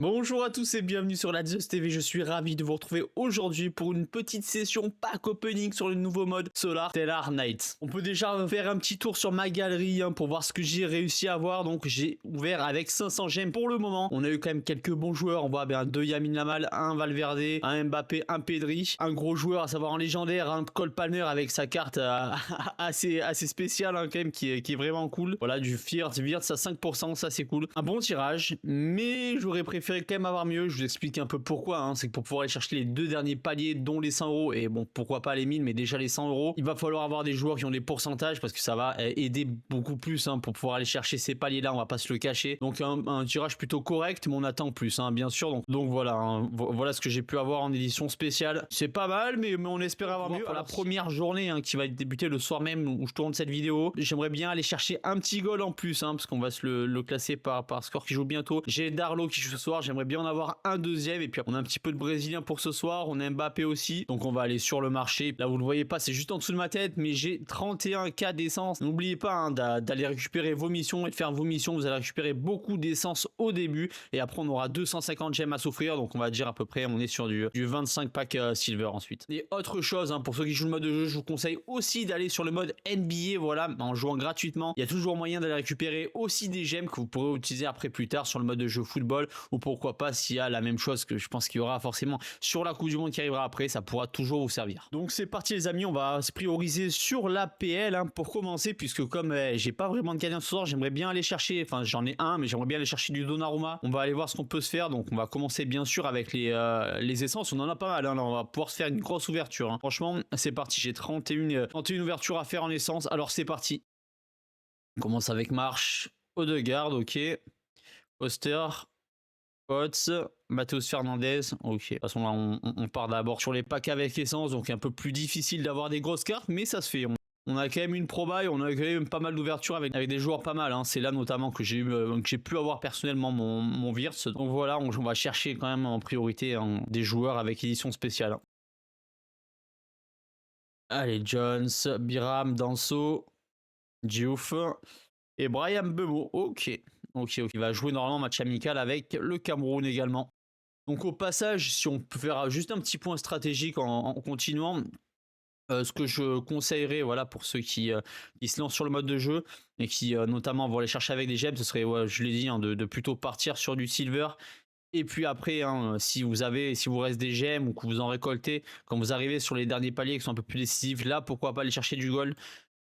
Bonjour à tous et bienvenue sur la Zeus TV, je suis ravi de vous retrouver aujourd'hui pour une petite session pack opening sur le nouveau mode Solar Stellar Night. On peut déjà faire un petit tour sur ma galerie pour voir ce que j'ai réussi à avoir. Donc j'ai ouvert avec 500 gemmes pour le moment. On a eu quand même quelques bons joueurs, on voit bien 2 Yamin Lamal, un Valverde, un Mbappé, un Pedri, un gros joueur à savoir en légendaire, un Cole Palmer avec sa carte assez spéciale quand même qui est vraiment cool. Voilà du Wirtz à 5%, ça c'est cool. Un bon tirage, mais j'aurais préféré quand même avoir mieux. Je vous explique un peu pourquoi. C'est que pour pouvoir aller chercher les deux derniers paliers, dont les 100 euros, et bon, pourquoi pas les 1000, mais déjà les 100 euros, il va falloir avoir des joueurs qui ont des pourcentages parce que ça va aider beaucoup plus pour pouvoir aller chercher ces paliers là. On va pas se le cacher. Donc un tirage plutôt correct, mais on attend plus, bien sûr. Donc voilà, voilà ce que j'ai pu avoir en édition spéciale. C'est pas mal, mais on espère avoir mieux. Pour la première journée qui va débuter le soir même où je tourne cette vidéo, j'aimerais bien aller chercher un petit goal en plus, parce qu'on va se le classer par score qui joue bientôt. J'ai Darlo qui joue ce soir. J'aimerais bien en avoir un deuxième, et puis on a un petit peu de Brésilien pour ce soir, on a Mbappé aussi, donc on va aller sur le marché. Là vous le voyez pas, c'est juste en dessous de ma tête, mais j'ai 31K d'essence. N'oubliez pas d'aller récupérer vos missions et de faire vos missions. Vous allez récupérer beaucoup d'essence au début, et après on aura 250 gemmes à s'offrir, donc on va dire à peu près on est sur du 25 pack silver ensuite. Et autre chose, pour ceux qui jouent le mode de jeu, je vous conseille aussi d'aller sur le mode NBA, voilà, en jouant gratuitement. Il y a toujours moyen d'aller récupérer aussi des gemmes que vous pourrez utiliser après plus tard sur le mode de jeu football, ou pourquoi pas s'il y a la même chose que je pense qu'il y aura forcément sur la Coupe du Monde qui arrivera après, ça pourra toujours vous servir. Donc c'est parti les amis, on va se prioriser sur l'APL pour commencer, puisque comme j'ai pas vraiment de gagnant ce soir, j'aimerais bien aller chercher, enfin j'en ai un, mais j'aimerais bien aller chercher du Donnarumma. On va aller voir ce qu'on peut se faire, donc on va commencer bien sûr avec les essences. On en a pas mal, là on va pouvoir se faire une grosse ouverture. Franchement c'est parti, j'ai 31 ouvertures à faire en essence, alors c'est parti. On commence avec Marche, Odegaard, ok, Oster, Potts, Matheus Fernandez, ok. De toute façon là on part d'abord sur les packs avec essence, donc un peu plus difficile d'avoir des grosses cartes, mais ça se fait. On a quand même une proba et on a quand même pas mal d'ouverture avec des joueurs pas mal. C'est là notamment que j'ai pu avoir personnellement mon Wirtz. Donc voilà, on va chercher quand même en priorité des joueurs avec édition spéciale. Allez, Jones, Biram, Danso, Diouf et Brian Bemo. Ok. Il va jouer normalement match amical avec le Cameroun également. Donc au passage, si on peut faire juste un petit point stratégique en continuant, ce que je conseillerais, voilà, pour ceux qui se lancent sur le mode de jeu et qui notamment vont aller chercher avec des gemmes, ce serait, je l'ai dit, de plutôt partir sur du silver. Et puis après, si vous reste des gemmes ou que vous en récoltez, quand vous arrivez sur les derniers paliers qui sont un peu plus décisifs, là pourquoi pas aller chercher du gold,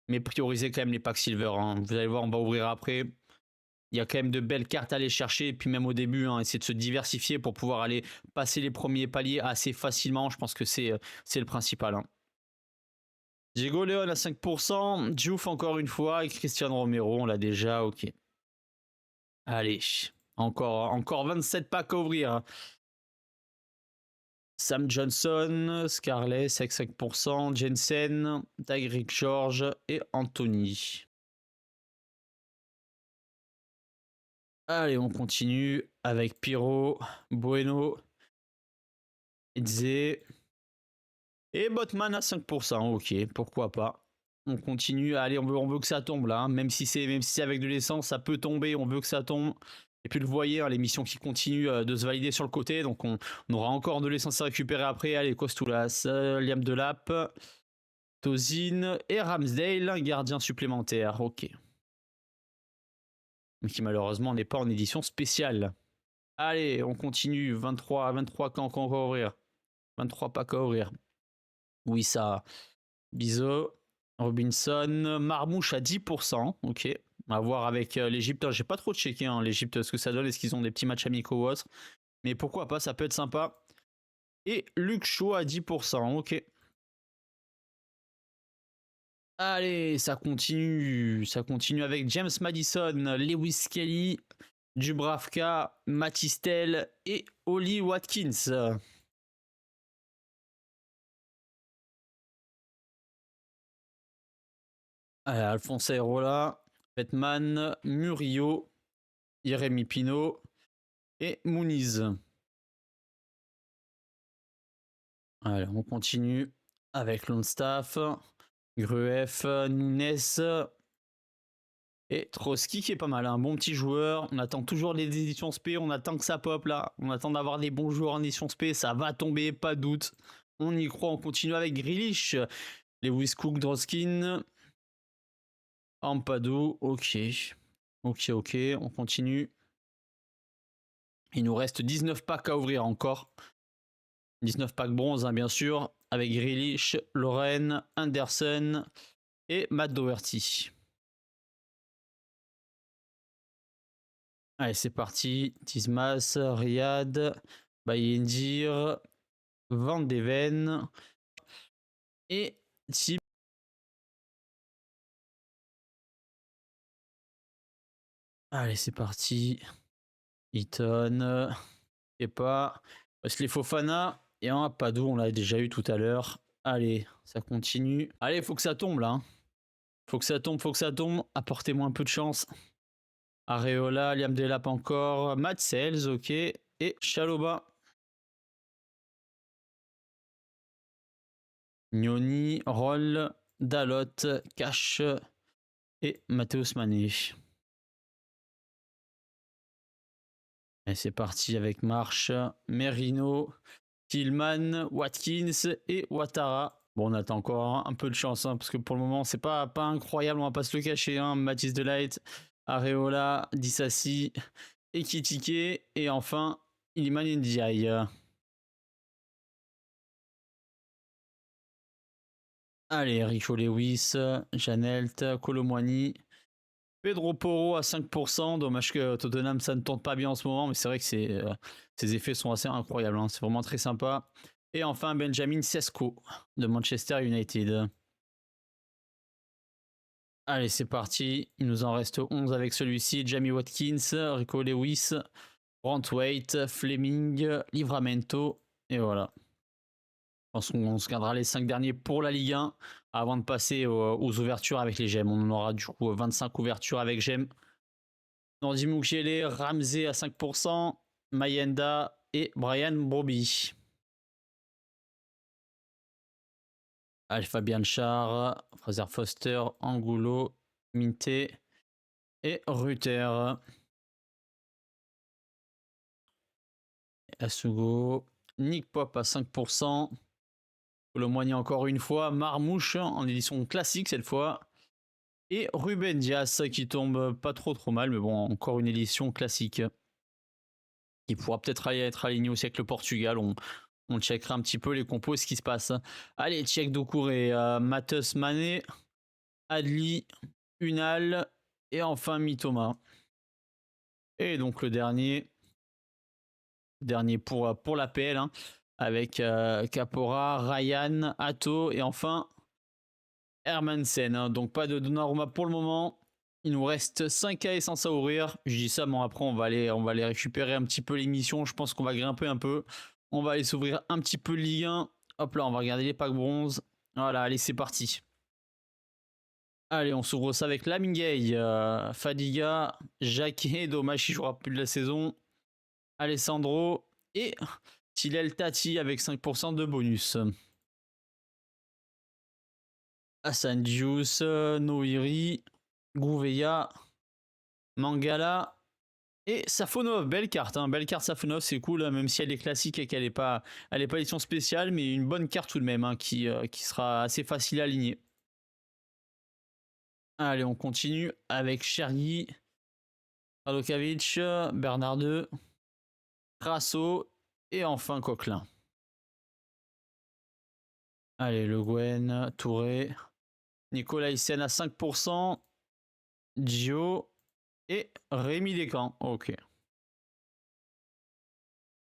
mais priorisez quand même les packs silver. Vous allez voir, on va ouvrir après. Il y a quand même de belles cartes à aller chercher, et puis même au début, essayer de se diversifier pour pouvoir aller passer les premiers paliers assez facilement. Je pense que c'est le principal. Diego Leon à 5%, Diouf encore une fois, et Cristiano Romero, on l'a déjà, ok. Allez, encore 27 packs à ouvrir. Sam Johnson, Scarlett avec 5%, Jensen, Tyreek George et Anthony. Allez, on continue avec Pyro, Bueno, Edze et Botman à 5%. Ok, pourquoi pas. On continue. Allez, on veut que ça tombe là. Même si c'est avec de l'essence, ça peut tomber. On veut que ça tombe. Et puis, vous le voyez, les missions qui continuent de se valider sur le côté. Donc, on aura encore de l'essence à récupérer après. Allez, Kostoulas, Liam Delap, Tozin et Ramsdale, un gardien supplémentaire. Ok. Mais qui malheureusement n'est pas en édition spéciale. Allez, on continue. 23 camps qu'on va ouvrir. 23 packs à ouvrir. Oui, ça. Bizo, Robinson, Marmouche à 10%. Ok. On va voir avec l'Egypte. J'ai pas trop checké l'Egypte, ce que ça donne. Est-ce qu'ils ont des petits matchs amicaux ou autre. Mais pourquoi pas, ça peut être sympa. Et Luke Shaw à 10%. Ok. Allez, ça continue. Ça continue avec James Madison, Lewis Kelly, Dubravka, Matistel et Oli Watkins. Allez, Alphonse Areola, Batman, Murillo, Jérémy Pino et Muniz. Allez, on continue avec Longstaff, Gruef, Nunes Et Trotsky qui est pas mal, un bon petit joueur. On attend toujours les éditions SP, on attend que ça pop là. On attend d'avoir des bons joueurs en édition SP, ça va tomber, pas de doute. On y croit, on continue avec Grealish. Lewis Cook, Droskin. Ampadu, ok. Ok, on continue. Il nous reste 19 packs à ouvrir encore. 19 packs bronze, hein, bien sûr. Avec Grealish, Lauren, Anderson et Matt Doherty. Allez, c'est parti. Tismas, Riyad, Bayendir, Van Deven et Tip. Allez, c'est parti. Eaton, Kepa, Wesley Fofana et un Padou, on l'a déjà eu tout à l'heure. Allez, ça continue. Allez, faut que ça tombe là. Hein. Faut que ça tombe. Apportez-moi un peu de chance. Areola, Liam Delap encore, Matt Sells, ok, et Chaloba. Gnoni, Roll, Dalot, Cash et Mathéus Mané. Et c'est parti avec Marsh, Merino, Tillman, Watkins et Ouattara. Bon, on attend encore un peu de chance, hein, parce que pour le moment, c'est pas incroyable, on va pas se le cacher. Hein. Mathis Delight, Areola, Dissassi, Ekitike et enfin Iliman Ndiaye. Allez, Rico Lewis, Janelt, Colomwani, Pedro Porro à 5%. Dommage que Tottenham ça ne tente pas bien en ce moment, mais c'est vrai que ses effets sont assez incroyables. Hein. C'est vraiment très sympa. Et enfin Benjamin Sesko de Manchester United. Allez, c'est parti. Il nous en reste 11 avec celui-ci. Jamie Watkins, Rico Lewis, Brantwaite, Fleming, Livramento. Et voilà. Je pense qu'on se gardera les 5 derniers pour la Ligue 1 avant de passer aux ouvertures avec les gemmes. On en aura du coup 25 ouvertures avec gemmes. Nordi Mukiele, Ramsey à 5%, Mayenda et Brian Broby. Fabian Char, Fraser Foster, Angulo, Minté et Ruther. Asugo, Nick Pop à 5%. Colomboigny encore une fois, Marmouche en édition classique cette fois. Et Ruben Dias qui tombe pas trop mal, mais bon, encore une édition classique. Il pourra peut-être être aligné aussi avec le Portugal. On checkera un petit peu les compos, ce qui se passe. Allez, check Doucouré, Matheus Mané, Adli, Unal et enfin Mitoma. Et donc le dernier pour la PL, hein, avec Capora, Ryan, Atto et enfin Hermansen. Hein. Donc pas de Donnarumma pour le moment. Il nous reste 5 essence à ouvrir. Je dis ça, mais après on va aller récupérer un petit peu l'émission. Je pense qu'on va grimper un peu. On va aller s'ouvrir un petit peu Ligue 1. Hop là, on va regarder les packs bronze. Voilà, allez, c'est parti. Allez, on s'ouvre ça avec Lamingay, Fadiga, Jacquet, dommage il jouera plus de la saison. Alessandro et Tilel Tati avec 5% de bonus. Hassan Diouf, Noiri, Gouveia, Mangala et Safonov. Belle carte, hein. Belle carte Safonov, c'est cool, hein, même si elle est classique et qu'elle n'est pas édition spéciale, mais une bonne carte tout de même, hein, qui sera assez facile à aligner. Allez, on continue avec Chergui, Radokavic, Bernardeux, Crasso et enfin Coquelin. Allez, Le Guen, Touré, Nicolas Hyssen à 5%, Gio et Rémi Descamps. Ok.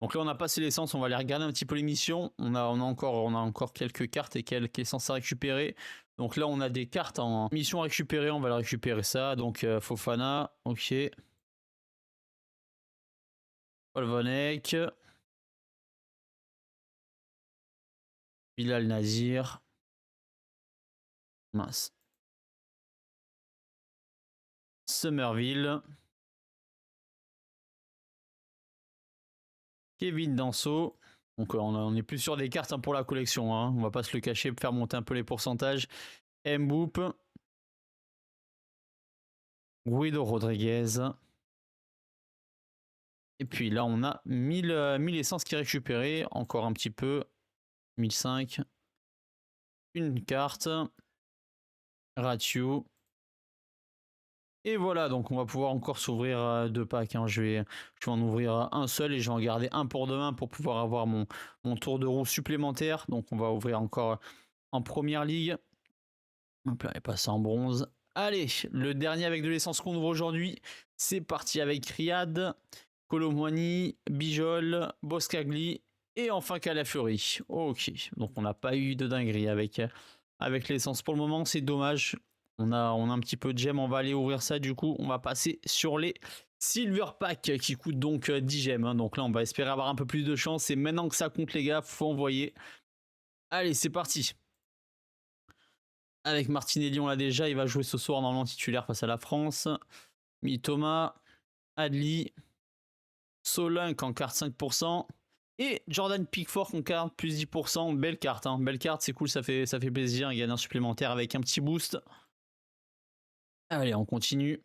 Donc là, on a passé l'essence, on va aller regarder un petit peu l'émission. On a encore quelques cartes et quelques essences à récupérer. Donc là, on a des cartes en mission à récupérer, on va la récupérer ça. Donc Fofana, ok. Paul Vonek. Bilal Nazir. Mince. Somerville. Kevin Danso. Donc on est plus sur des cartes, hein, pour la collection. Hein. On va pas se le cacher pour faire monter un peu les pourcentages. Mboop. Guido Rodriguez. Et puis là, on a 1000 essences qui est récupérée. Encore un petit peu. 1005. Une carte. Ratio. Et voilà, donc on va pouvoir encore s'ouvrir 2 packs. Hein. Je vais en ouvrir un seul et je vais en garder un pour demain pour pouvoir avoir mon tour de roue supplémentaire. Donc on va ouvrir encore en première ligue. Hop là, et passer en bronze. Allez, le dernier avec de l'essence qu'on ouvre aujourd'hui. C'est parti avec Riyad, Colomwani, Bijol, Boscagli et enfin Calafiori. Ok, donc on n'a pas eu de dinguerie avec l'essence pour le moment, c'est dommage. On a un petit peu de gemmes, on va aller ouvrir ça du coup. On va passer sur les Silver Pack qui coûtent donc 10 gemmes. Hein. Donc là, on va espérer avoir un peu plus de chance. Et maintenant que ça compte les gars, faut envoyer. Allez, c'est parti. Avec Martinelli, on l'a déjà, il va jouer ce soir normalement titulaire face à la France. Mitoma, Adli, Solank en carte 5%. Et Jordan Pickford en carte plus 10%. Belle carte, hein. Belle carte, c'est cool, ça fait plaisir. Il gagne un supplémentaire avec un petit boost. Allez, on continue.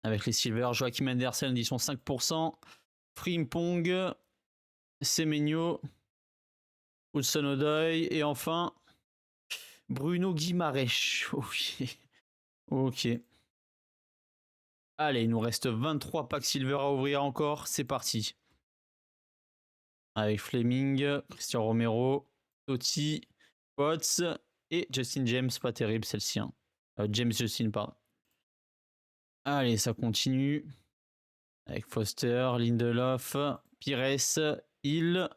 Avec les Silver, Joachim Andersen, édition 5%. Frimpong, Semenyo, Hudson Odoi. Et enfin, Bruno Guimaraes. Ok. Ok. Allez, il nous reste 23 packs Silver à ouvrir encore. C'est parti. Avec Fleming, Christian Romero, Totti, Potts et Justin James. Pas terrible celle-ci. Hein. James Justin, pardon. Allez, ça continue. Avec Foster, Lindelof, Pires, Hill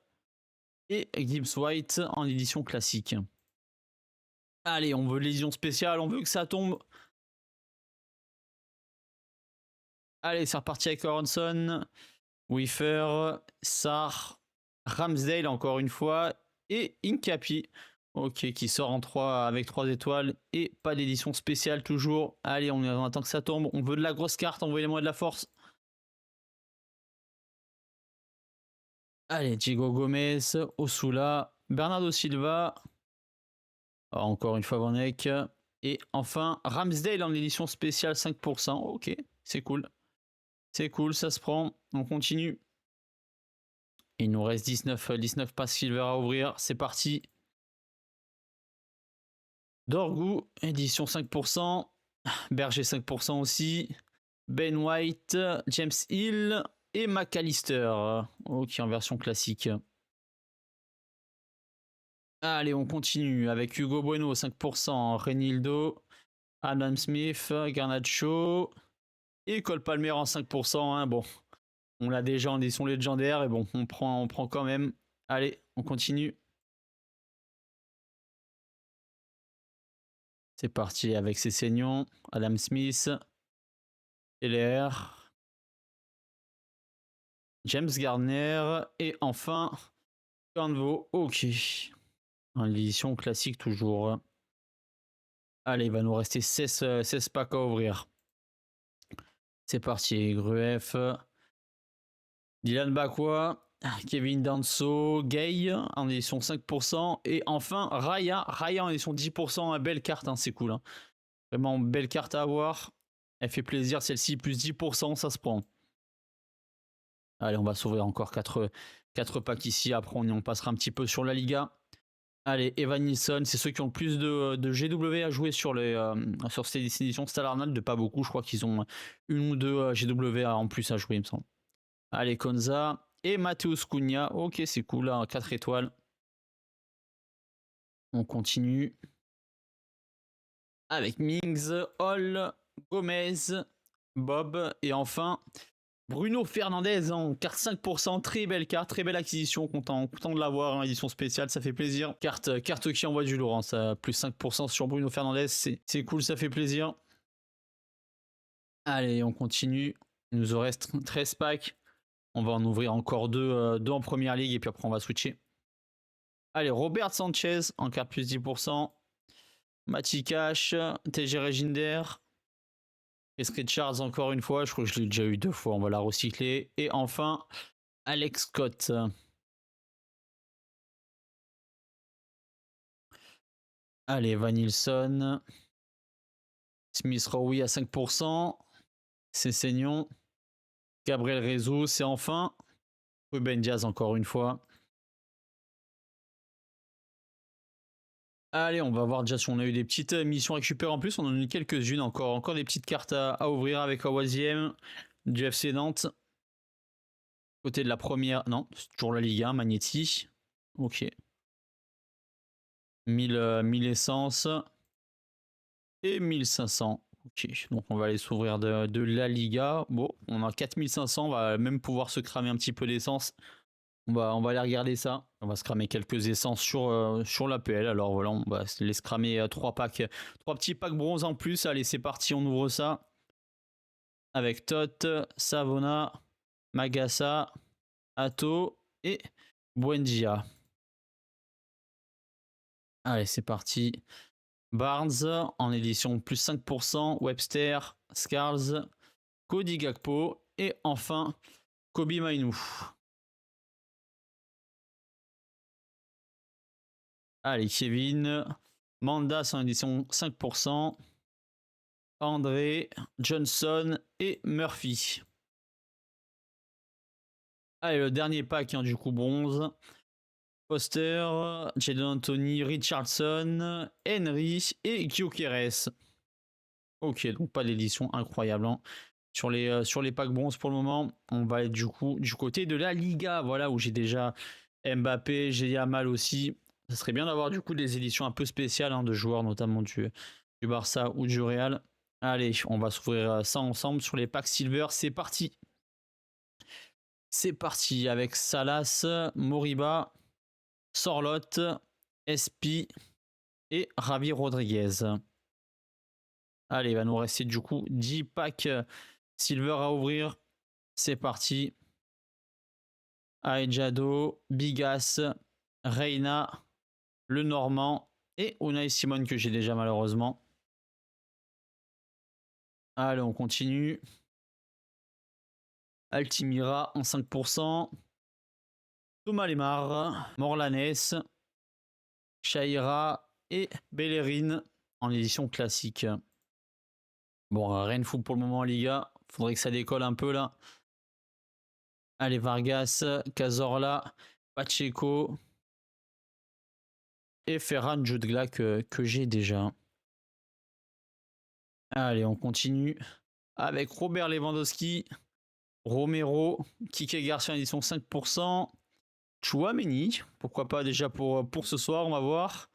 et Gibbs White en édition classique. Allez, on veut l'édition spéciale, on veut que ça tombe. Allez, c'est reparti avec Aronson, Wiffer, Sarr, Ramsdale encore une fois et Incapi. Ok, qui sort en 3 avec 3 étoiles et pas d'édition spéciale toujours. Allez, on attend que ça tombe. On veut de la grosse carte, envoyez-moi de la force. Allez, Diego Gomez, Osula, Bernardo Silva. Encore une fois Van Eyck. Et enfin, Ramsdale en édition spéciale 5%. Ok, c'est cool. C'est cool, ça se prend. On continue. Il nous reste 19 passes Silver à ouvrir. C'est parti. Dorgu, édition 5%. Berger 5% aussi. Ben White, James Hill et McAllister. Ok, en version classique. Allez, on continue avec Hugo Bueno 5%. Renildo, Adam Smith, Garnacho et Cole Palmer en 5%. Hein. Bon, on l'a déjà en édition légendaire et bon, on prend quand même. Allez, on continue. C'est parti avec ses saignants. Adam Smith, LR, James Gardner et enfin Canvo. Ok. En édition classique toujours. Allez, il va nous rester 16 packs à ouvrir. C'est parti. Gruef, Dylan Bakwa, Kevin Danso, Gay en édition 5%. Et enfin Raya en édition 10%. Belle carte, hein, c'est cool. Hein. Vraiment belle carte à avoir. Elle fait plaisir celle-ci, plus 10%, ça se prend. Allez, on va s'ouvrir encore 4 packs ici. Après, on passera un petit peu sur la Liga. Allez, Evan Nilsson, c'est ceux qui ont le plus de GW à jouer sur cette édition Stade Arnold. De pas beaucoup, je crois qu'ils ont une ou deux GW en plus à jouer, il me semble. Allez, Konza et Mateus Cunha. Ok, c'est cool, là, 4 étoiles. On continue. Avec Mings, Hall, Gomez, Bob et enfin Bruno Fernandez en carte 5%, très belle carte, très belle acquisition, content de l'avoir en édition spéciale, ça fait plaisir. Carte qui envoie du lourd, hein, ça, plus 5% sur Bruno Fernandez, c'est cool, ça fait plaisir. Allez, on continue, il nous en reste 13 packs, on va en ouvrir encore deux en première ligue et puis après on va switcher. Allez, Robert Sanchez en carte plus 10%, Matty Cash, TG Reginder, Chris Richards encore une fois, je crois que je l'ai déjà eu 2 fois, on va la recycler. Et enfin, Alex Scott. Allez, Van Nilsson. Smith Rowe à 5%. C'est Seignon. Gabriel Rezo, c'est enfin. Ruben Diaz encore une fois. Allez, on va voir déjà si on a eu des petites missions récupérées en plus. On en a eu quelques-unes encore. Encore des petites cartes à ouvrir avec Awaziem du FC Nantes. Côté de la première. Non, c'est toujours la Ligue 1, Magnetti. Ok. 1000 essences. Et 1500. Ok, donc on va aller s'ouvrir de la Liga. Bon, on a 4500. On va même pouvoir se cramer un petit peu d'essence. On va aller regarder ça. On va se cramer quelques essences sur l'APL. Alors voilà, on va se laisser cramer 3 petits packs bronze en plus. Allez, c'est parti, on ouvre ça. Avec Tot, Savona, Magassa, Atto et Buendia. Allez, c'est parti. Barnes en édition plus 5%. Webster, Scarls, Cody Gakpo et enfin Kobe Mainu. Allez, Kevin, Mandas en édition 5%, André, Johnson et Murphy. Allez, le dernier pack, hein, du coup, bronze. Foster, Jadon Anthony, Richardson, Henry et Gyökeres. Ok, donc pas d'édition incroyable. Hein. Sur les packs bronze pour le moment, on va être du coup du côté de la Liga, voilà, où j'ai déjà Mbappé, j'ai Yamal aussi. Ça serait bien d'avoir du coup des éditions un peu spéciales hein, de joueurs, notamment du Barça ou du Real. Allez, on va s'ouvrir ça ensemble sur les packs silver. C'est parti. C'est parti avec Salas, Moriba, Sorlotte, Espi et Javi Rodriguez. Allez, il va nous rester du coup 10 packs silver à ouvrir. C'est parti. Aejado, Bigas, Reina, le Normand et Unai Simon que j'ai déjà malheureusement. Allez, on continue. Altimira en 5%. Thomas Lemar, Morlanes, Shaira et Bellerin en édition classique. Bon, rien de fou pour le moment en Liga. Faudrait que ça décolle un peu là. Allez, Vargas, Cazorla, Pacheco et Ferran Jutgla que j'ai déjà. Allez, on continue avec Robert Lewandowski, Romero, Kike Garcia en édition 5%, Chouameni, pourquoi pas déjà pour ce soir, on va voir,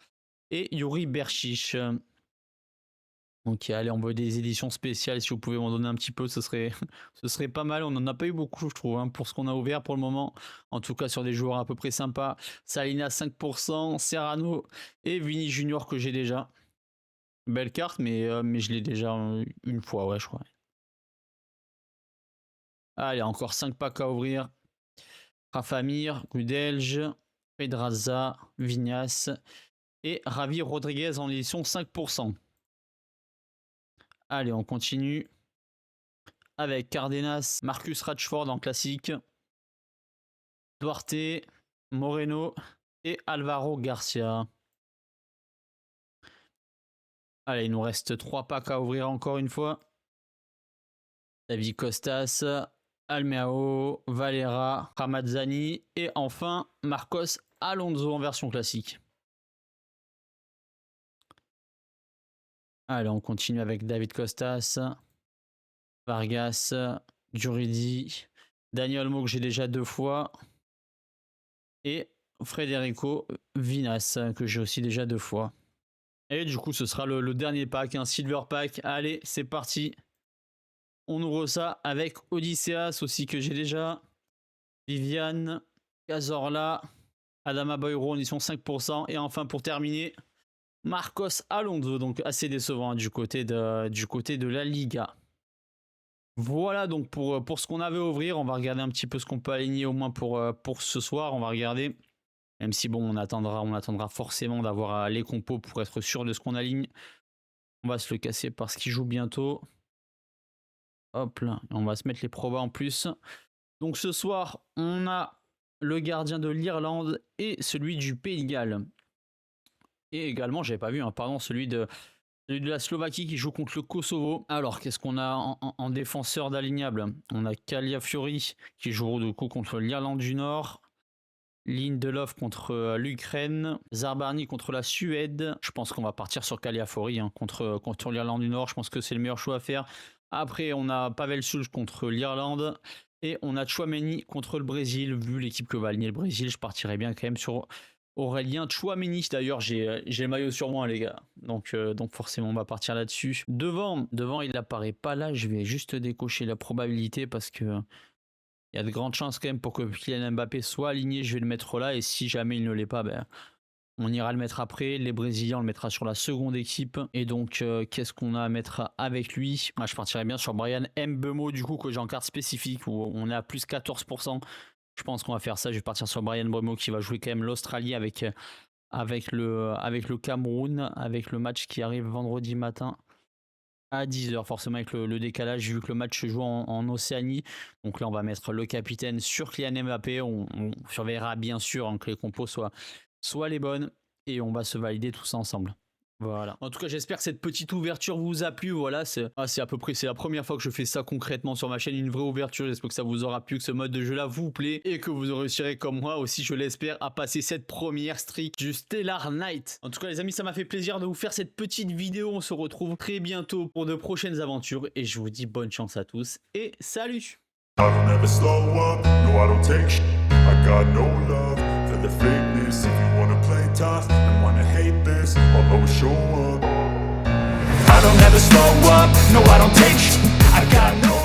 et Yuri Berchiche. Ok, allez, on veut des éditions spéciales, si vous pouvez m'en donner un petit peu, ce serait pas mal. On n'en a pas eu beaucoup, je trouve, hein, pour ce qu'on a ouvert pour le moment. En tout cas, sur des joueurs à peu près sympas. Salina 5%, Serrano et Vini Junior que j'ai déjà. Belle carte, mais je l'ai déjà une fois, ouais, je crois. Allez, encore 5 packs à ouvrir. Rafamir, Gudelj, Pedraza, Vignas et Javi Rodriguez en édition 5%. Allez, on continue avec Cardenas, Marcus Rashford en classique, Duarte, Moreno et Alvaro Garcia. Allez, il nous reste 3 packs à ouvrir encore une fois. David Costas, Almeao, Valera, Ramazzani et enfin Marcos Alonso en version classique. Allez, on continue avec David Costas, Vargas, Juridi, Daniel Olmo que j'ai déjà 2 fois et Federico Vinas que j'ai aussi déjà 2 fois. Et du coup, ce sera le dernier pack, un silver pack. Allez, c'est parti. On ouvre ça avec Odysseas aussi que j'ai déjà. Viviane, Cazorla, Adama Boyro en édition 5%. Et enfin, pour terminer, Marcos Alonso. Donc assez décevant du côté de la Liga. Voilà donc pour ce qu'on avait à ouvrir. On va regarder un petit peu ce qu'on peut aligner au moins pour ce soir. On va regarder. Même si bon, on attendra forcément d'avoir les compos pour être sûr de ce qu'on aligne. On va se le casser parce qu'il joue bientôt. Hop là, on va se mettre les probas en plus. Donc ce soir, on a le gardien de l'Irlande et celui du Pays de Galles. Et également, j'avais pas vu, hein, pardon, celui de Celui de la Slovaquie qui joue contre le Kosovo. Alors, qu'est-ce qu'on a en défenseur d'alignable? On a Caliafiori qui joue du coup contre l'Irlande du Nord. Lindelof contre l'Ukraine, Zarbarny contre la Suède. Je pense qu'on va partir sur Caliafiori contre l'Irlande du Nord. Je pense que c'est le meilleur choix à faire. Après, on a Pavel Such contre l'Irlande. Et on a Tchouaméni contre le Brésil. Vu l'équipe que va aligner le Brésil, je partirais bien quand même sur Aurélien Tchouaméni. D'ailleurs, j'ai le maillot sur moi, les gars. Donc forcément, on va partir là-dessus. Devant, il apparaît pas là. Je vais juste décocher la probabilité parce que... il y a de grandes chances quand même pour que Kylian Mbappé soit aligné, je vais le mettre là, et si jamais il ne l'est pas, ben, on ira le mettre après. Les Brésiliens, on le mettra sur la seconde équipe. Et donc, qu'est-ce qu'on a à mettre avec lui? Moi, je partirais bien sur Brian Mbeumo, du coup, que j'ai en carte spécifique, où on est à plus 14%. Je pense qu'on va faire ça, je vais partir sur Brian Mbeumo, qui va jouer quand même l'Australie avec le Cameroun, avec le match qui arrive vendredi matin à 10h, forcément avec le décalage, vu que le match se joue en Océanie. Donc là, on va mettre le capitaine sur Kylian Mbappé. On surveillera bien sûr que les compos soient les bonnes. Et on va se valider tout ça ensemble. Voilà. En tout cas, j'espère que cette petite ouverture vous a plu. Voilà, c'est à peu près, c'est la première fois que je fais ça concrètement sur ma chaîne, une vraie ouverture. J'espère que ça vous aura plu, que ce mode de jeu là vous plaît et que vous réussirez comme moi aussi, je l'espère, à passer cette première streak du Stellar Knight. En tout cas, les amis, ça m'a fait plaisir de vous faire cette petite vidéo. On se retrouve très bientôt pour de prochaines aventures et je vous dis bonne chance à tous et salut. The fakeness, if you wanna play tough and wanna hate this, I'll always show up. I don't ever slow up, no I don't take sh**. I got no